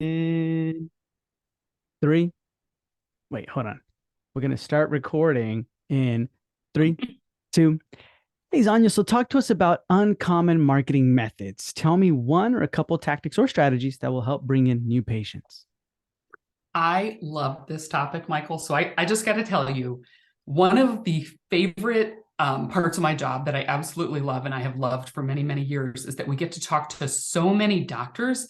In three. Wait, hold on. We're gonna start recording in three, two. Hey, Zanya. So talk to us about uncommon marketing methods. Tell me one or a couple tactics or strategies that will help bring in new patients. I love this topic, Michael. So I just got to tell you, one of the favorite parts of my job that I absolutely love and I have loved for many, many years is that we get to talk to so many doctors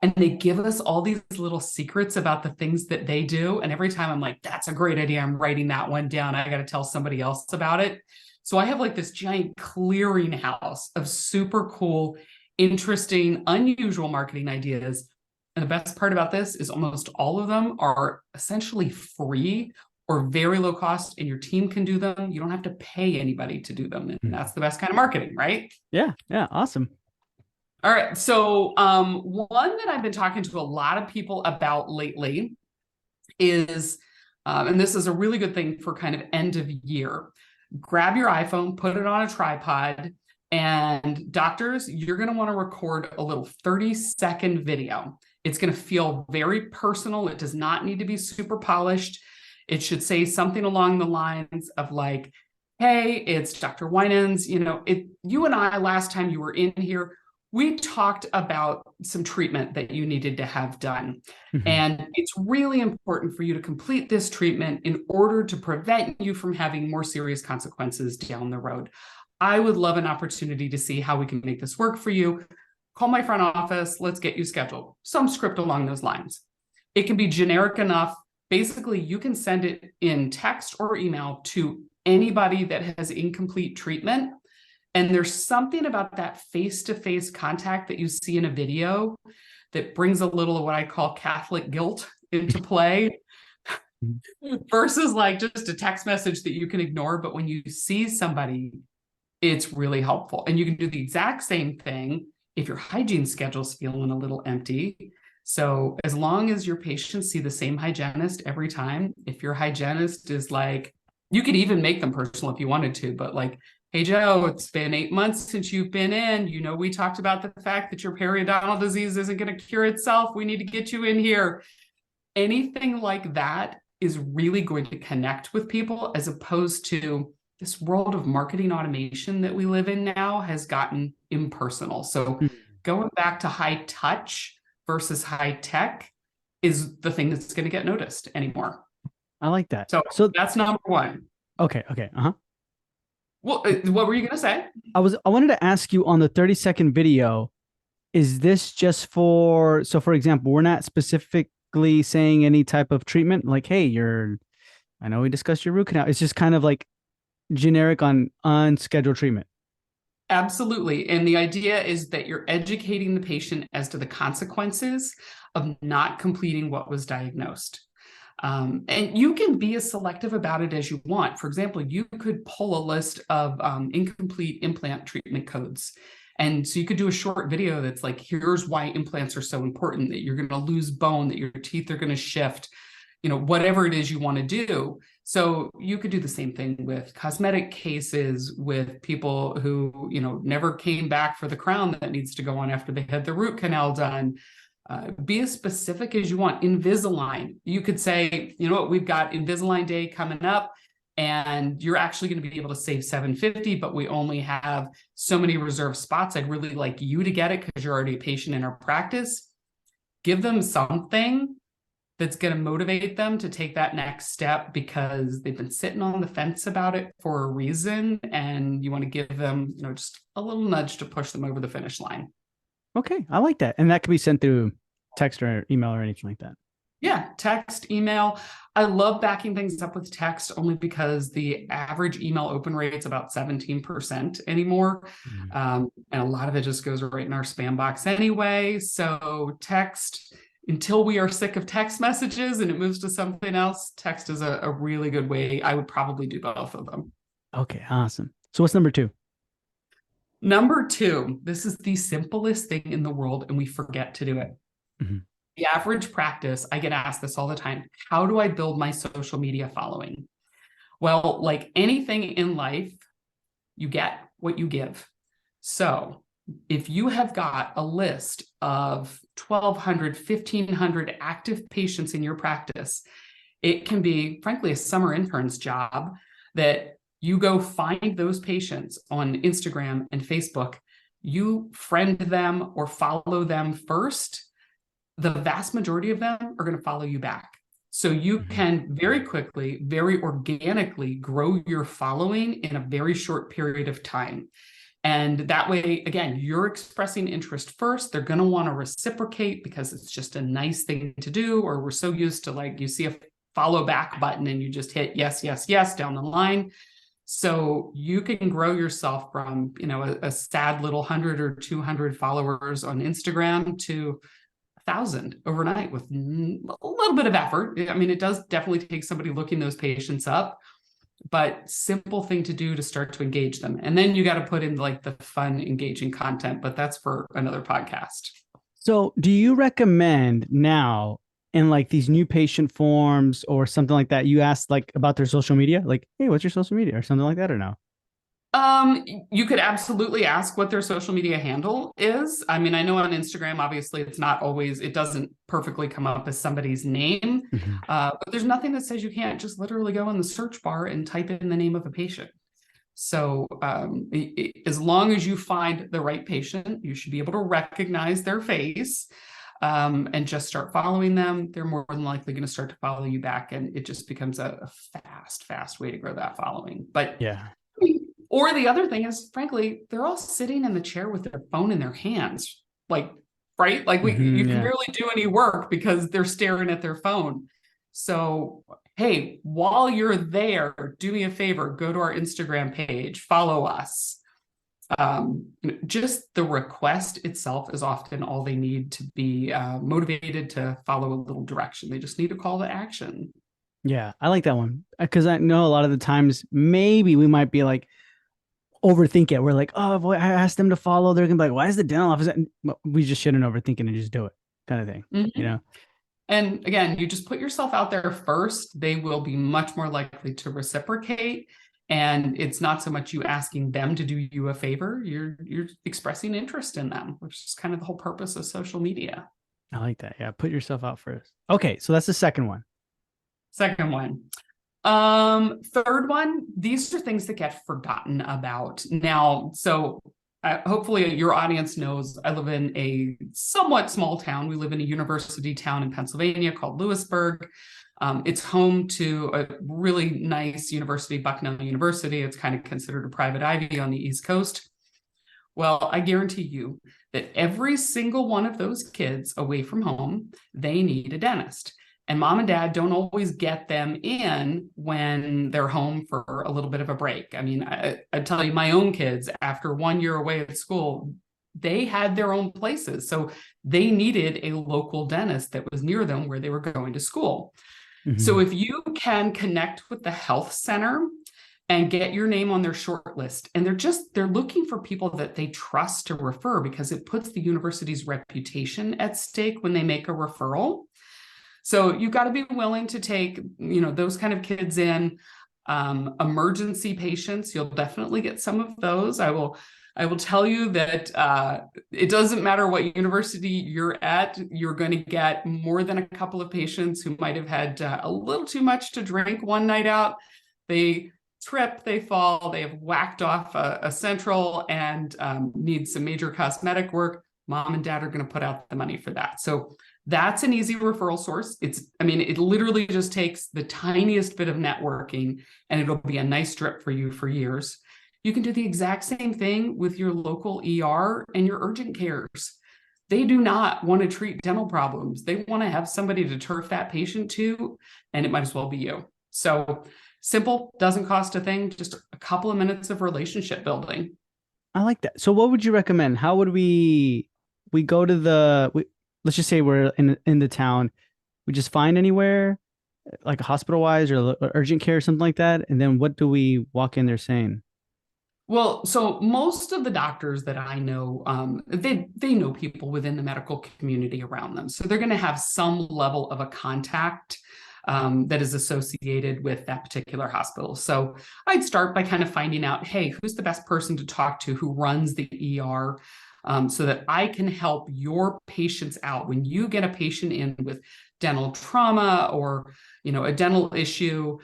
and they give us all these little secrets about the things that they do. And every time I'm like, that's a great idea. I'm writing that one down. I got to tell somebody else about it. So I have like this giant clearinghouse of super cool, interesting, unusual marketing ideas. And the best part about this is almost all of them are essentially free or very low cost, and your team can do them. You don't have to pay anybody to do them. And Hmm. that's the best kind of marketing, right? Yeah, yeah, awesome. All right. So, one that I've been talking to a lot of people about lately is, and this is a really good thing for kind of end of year. Grab your iPhone, put it on a tripod, and doctors, you're going to want to record a little 30-second video. It's going to feel very personal. It does not need to be super polished. It should say something along the lines of like, hey, it's Dr. Winans. You and I, last time you were in here, we talked about some treatment that you needed to have done. Mhm. And it's really important for you to complete this treatment in order to prevent you from having more serious consequences down the road. I would love an opportunity to see how we can make this work for you. Call my front office. Let's get you scheduled. Some script along those lines. It can be generic enough. Basically, you can send it in text or email to anybody that has incomplete treatment. And there's something about that face-to-face contact that you see in a video that brings a little of what I call Catholic guilt into play versus like just a text message that you can ignore. But when you see somebody, it's really helpful. And you can do the exact same thing if your hygiene schedule's feeling a little empty. So as long as your patients see the same hygienist every time, if your hygienist is like, you could even make them personal if you wanted to, but like, hey, Joe, it's been 8 months since you've been in. We talked about the fact that your periodontal disease isn't going to cure itself. We need to get you in here. Anything like that is really going to connect with people, as opposed to this world of marketing automation that we live in now has gotten impersonal. So Mhm. going back to high touch versus high tech is the thing that's going to get noticed anymore. I like that. So So, that's number one. okay, okay, uh-huh. Well, what were you going to say? I wanted to ask you on the 30-second video, is this just for, so for example, we're not specifically saying any type of treatment like, hey, I know we discussed your root canal. It's just kind of like generic on unscheduled treatment. Absolutely. And the idea is that you're educating the patient as to the consequences of not completing what was diagnosed. And you can be as selective about it as you want. For example, you could pull a list of incomplete implant treatment codes. And so you could do a short video that's like, here's why implants are so important, that you're going to lose bone, that your teeth are going to shift, whatever it is you want to do. So you could do the same thing with cosmetic cases, with people who, never came back for the crown that needs to go on after they had the root canal done. Be as specific as you want. Invisalign, you could say, you know what, we've got Invisalign Day coming up, and you're actually going to be able to save $750, but we only have so many reserved spots. I'd really like you to get it because you're already a patient in our practice. Give them something that's going to motivate them to take that next step, because they've been sitting on the fence about it for a reason, and you want to give them, just a little nudge to push them over the finish line. Okay, I like that. And that could be sent through text or email or anything like that. Yeah, text, email. I love backing things up with text only because the average email open rate is about 17% anymore. Mhm. And a lot of it just goes right in our spam box anyway. So text, until we are sick of text messages and it moves to something else, text is a really good way. I would probably do both of them. Okay, awesome. So what's number two? Number two, this is the simplest thing in the world, and we forget to do it. Mhm. The average practice, I get asked this all the time. How do I build my social media following? Well, like anything in life, you get what you give. So if you have got a list of 1,200, 1,500 active patients in your practice, it can be, frankly, a summer intern's job that you go find those patients on Instagram and Facebook. You friend them or follow them first. The vast majority of them are going to follow you back. So you can very quickly, very organically grow your following in a very short period of time. And that way, again, you're expressing interest first. They're going to want to reciprocate because it's just a nice thing to do. Or we're so used to, like, you see a follow back button and you just hit yes, yes, yes down the line. So you can grow yourself from, a sad little 100 or 200 followers on Instagram to 1,000 overnight with a little bit of effort. I mean, it does definitely take somebody looking those patients up, but simple thing to do to start to engage them. And then you got to put in like the fun, engaging content, but that's for another podcast. So do you recommend now in like these new patient forms or something like that, you ask like about their social media, like, hey, what's your social media or something like that, or no? You could absolutely ask what their social media handle is. I mean, I know on Instagram, obviously it's not always, it doesn't perfectly come up as somebody's name, but there's nothing that says you can't just literally go in the search bar and type in the name of a patient. So as long as you find the right patient, you should be able to recognize their face and just start following them. They're more than likely going to start to follow you back. And it just becomes a fast way to grow that following. But yeah. Or the other thing is, frankly, they're all sitting in the chair with their phone in their hands, like, right? Like you can barely do any work because they're staring at their phone. So, hey, while you're there, do me a favor, go to our Instagram page, follow us. Just the request itself is often all they need to be motivated to follow a little direction. They just need a call to action. Yeah, I like that one because I know a lot of the times maybe we might be like overthink it. We're like, oh boy, I asked them to follow. They're gonna be like, why is the dental office? We just shouldn't overthink it and just do it, kind of thing. And again, you just put yourself out there first. They will be much more likely to reciprocate. And it's not so much you asking them to do you a favor. You're expressing interest in them, which is kind of the whole purpose of social media. I like that. Yeah, put yourself out first. Okay, so that's the second one. Second one. Third one, these are things that get forgotten about now. So hopefully your audience knows I live in a somewhat small town. We live in a university town in Pennsylvania called Lewisburg. It's home to a really nice university, Bucknell University. It's kind of considered a private Ivy on the East Coast. Well, I guarantee you that every single one of those kids away from home, they need a dentist. And mom and dad don't always get them in when they're home for a little bit of a break. I mean, I tell you, my own kids, after 1 year away at school, they had their own places. So they needed a local dentist that was near them where they were going to school. So if you can connect with the health center and get your name on their short list, and they're looking for people that they trust to refer, because it puts the university's reputation at stake when they make a referral. So you've got to be willing to take, those kind of kids in. Emergency patients, you'll definitely get some of those. I will tell you that it doesn't matter what university you're at, you're going to get more than a couple of patients who might have had a little too much to drink one night out. They trip, they fall, they have whacked off a central and need some major cosmetic work. Mom and dad are going to put out the money for that. So that's an easy referral source. It literally just takes the tiniest bit of networking and it'll be a nice drip for you for years. You can do the exact same thing with your local ER and your urgent cares. They do not want to treat dental problems. They want to have somebody to turf that patient to, and it might as well be you. So simple, doesn't cost a thing, just a couple of minutes of relationship building. I like that. So what would you recommend? How would we go to let's just say we're in the town. We just find anywhere like hospital wise or urgent care or something like that. And then what do we walk in there saying? Well, so most of the doctors that I know, they know people within the medical community around them. So they're going to have some level of a contact that is associated with that particular hospital. So I'd start by kind of finding out, hey, who's the best person to talk to who runs the ER? so that I can help your patients out. When you get a patient in with dental trauma or, a dental issue,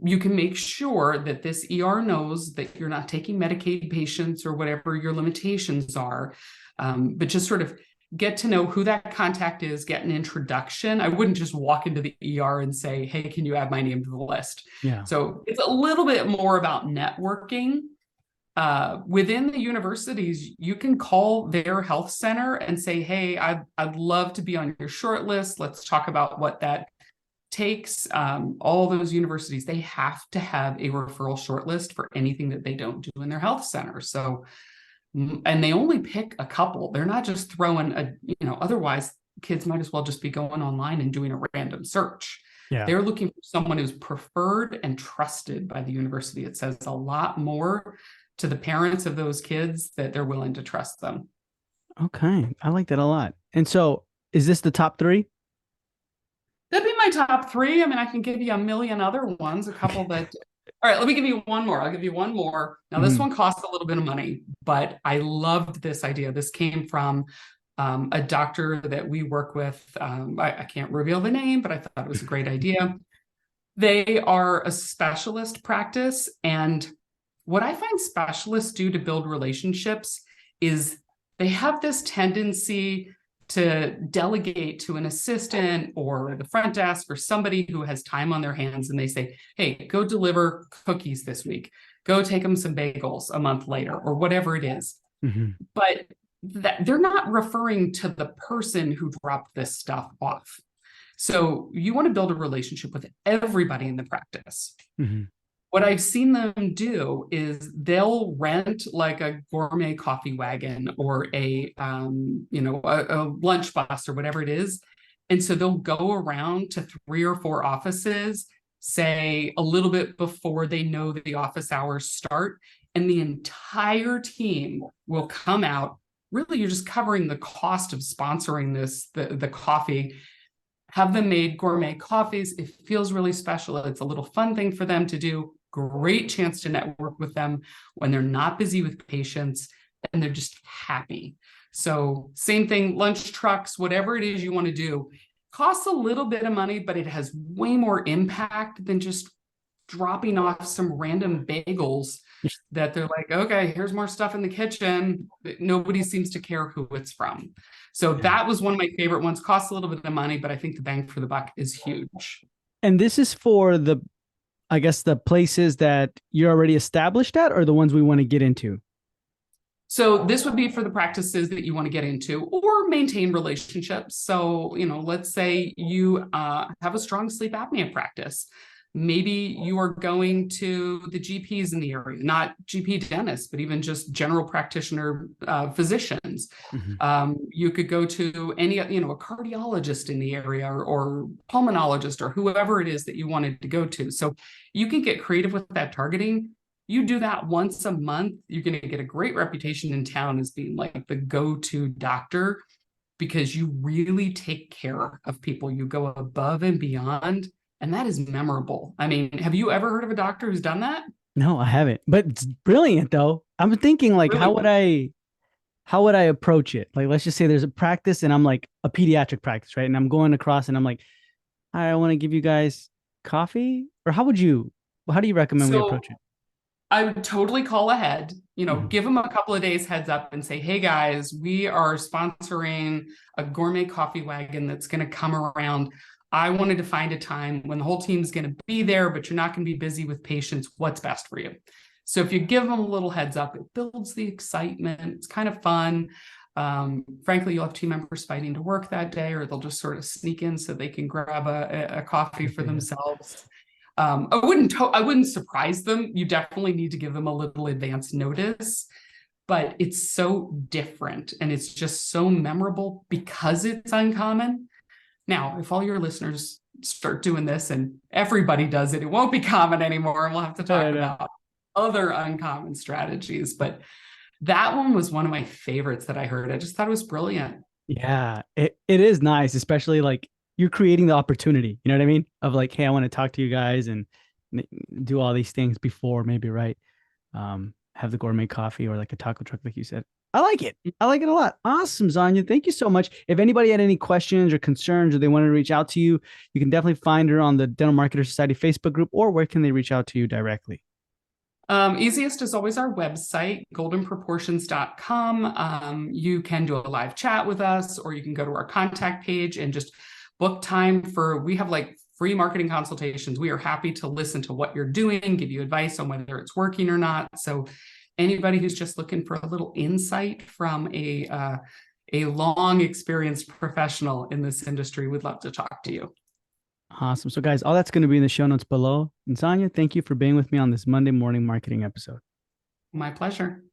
you can make sure that this ER knows that you're not taking Medicaid patients or whatever your limitations are, but just sort of get to know who that contact is, get an introduction. I wouldn't just walk into the ER and say, hey, can you add my name to the list? Yeah. So it's a little bit more about networking. Within the universities, you can call their health center and say, hey, I'd love to be on your short list. Let's talk about what that takes. All those universities, they have to have a referral shortlist for anything that they don't do in their health center. So, and they only pick a couple. They're not just throwing otherwise kids might as well just be going online and doing a random search. Yeah. They're looking for someone who's preferred and trusted by the university. It says a lot more to the parents of those kids that they're willing to trust them. Okay. I like that a lot. And so is this the top three? That'd be my top three. I mean, I can give you a million other ones, a couple that, all right, let me give you one more. I'll give you one more. Now, this one costs a little bit of money, but I loved this idea. This came from a doctor that we work with. I can't reveal the name, but I thought it was a great idea. They are a specialist practice. And what I find specialists do to build relationships is they have this tendency to delegate to an assistant or the front desk or somebody who has time on their hands. And they say, hey, go deliver cookies this week. Go take them some bagels a month later or whatever it is. But they're not referring to the person who dropped this stuff off. So you want to build a relationship with everybody in the practice. What I've seen them do is they'll rent like a gourmet coffee wagon or a lunch bus or whatever it is. And so they'll go around to 3 or 4 offices, say a little bit before they know that the office hours start, and the entire team will come out. Really, you're just covering the cost of sponsoring the coffee. Have them made gourmet coffees. It feels really special. It's a little fun thing for them to do. Great chance to network with them when they're not busy with patients and they're just happy. So same thing, lunch trucks, whatever it is you want to do, costs a little bit of money, but it has way more impact than just dropping off some random bagels that they're like, okay, here's more stuff in the kitchen. Nobody seems to care who it's from. So that was one of my favorite ones. Costs a little bit of money, but I think the bang for the buck is huge. And this is for I guess the places that you're already established at, or the ones we want to get into? So this would be for the practices that you want to get into or maintain relationships. So, let's say you have a strong sleep apnea practice. Maybe you are going to the GPs in the area, not GP dentists, but even just general practitioner physicians. You could go to any, a cardiologist in the area or pulmonologist or whoever it is that you wanted to go to. So you can get creative with that targeting. You do that once a month, you're going to get a great reputation in town as being like the go-to doctor because you really take care of people. You go above and beyond. And that is memorable. I mean, have you ever heard of a doctor who's done that? No, I haven't, but it's brilliant though. I'm thinking like, really? How would I approach it? Like, let's just say there's a practice and I'm like a pediatric practice, right? And I'm going across and I'm like, I want to give you guys coffee, or how do you recommend we approach it? I would totally call ahead, give them a couple of days heads up and say, hey guys, we are sponsoring a gourmet coffee wagon that's going to come around. I wanted to find a time when the whole team's going to be there, but you're not going to be busy with patients. What's best for you? So if you give them a little heads up, it builds the excitement. It's kind of fun. Frankly, you'll have team members fighting to work that day, or they'll just sort of sneak in so they can grab a coffee for themselves. I wouldn't surprise them. You definitely need to give them a little advance notice, but it's so different and it's just so memorable because it's uncommon. Now, if all your listeners start doing this and everybody does it, it won't be common anymore. And we'll have to talk about other uncommon strategies. But that one was one of my favorites that I heard. I just thought it was brilliant. Yeah, it is nice, especially like you're creating the opportunity. You know what I mean? Of like, hey, I want to talk to you guys and do all these things before maybe, right? Have the gourmet coffee or like a taco truck, like you said. I like it. I like it a lot. Awesome, Xana. Thank you so much. If anybody had any questions or concerns or they wanted to reach out to you, you can definitely find her on the Dental Marketer Society Facebook group, or where can they reach out to you directly? Easiest is always our website, goldenproportions.com. You can do a live chat with us, or you can go to our contact page and just book time we have like free marketing consultations. We are happy to listen to what you're doing, give you advice on whether it's working or not. So anybody who's just looking for a little insight from a long experienced professional in this industry, would love to talk to you. Awesome. So, guys, all that's going to be in the show notes below. And Xana, thank you for being with me on this Monday morning marketing episode. My pleasure.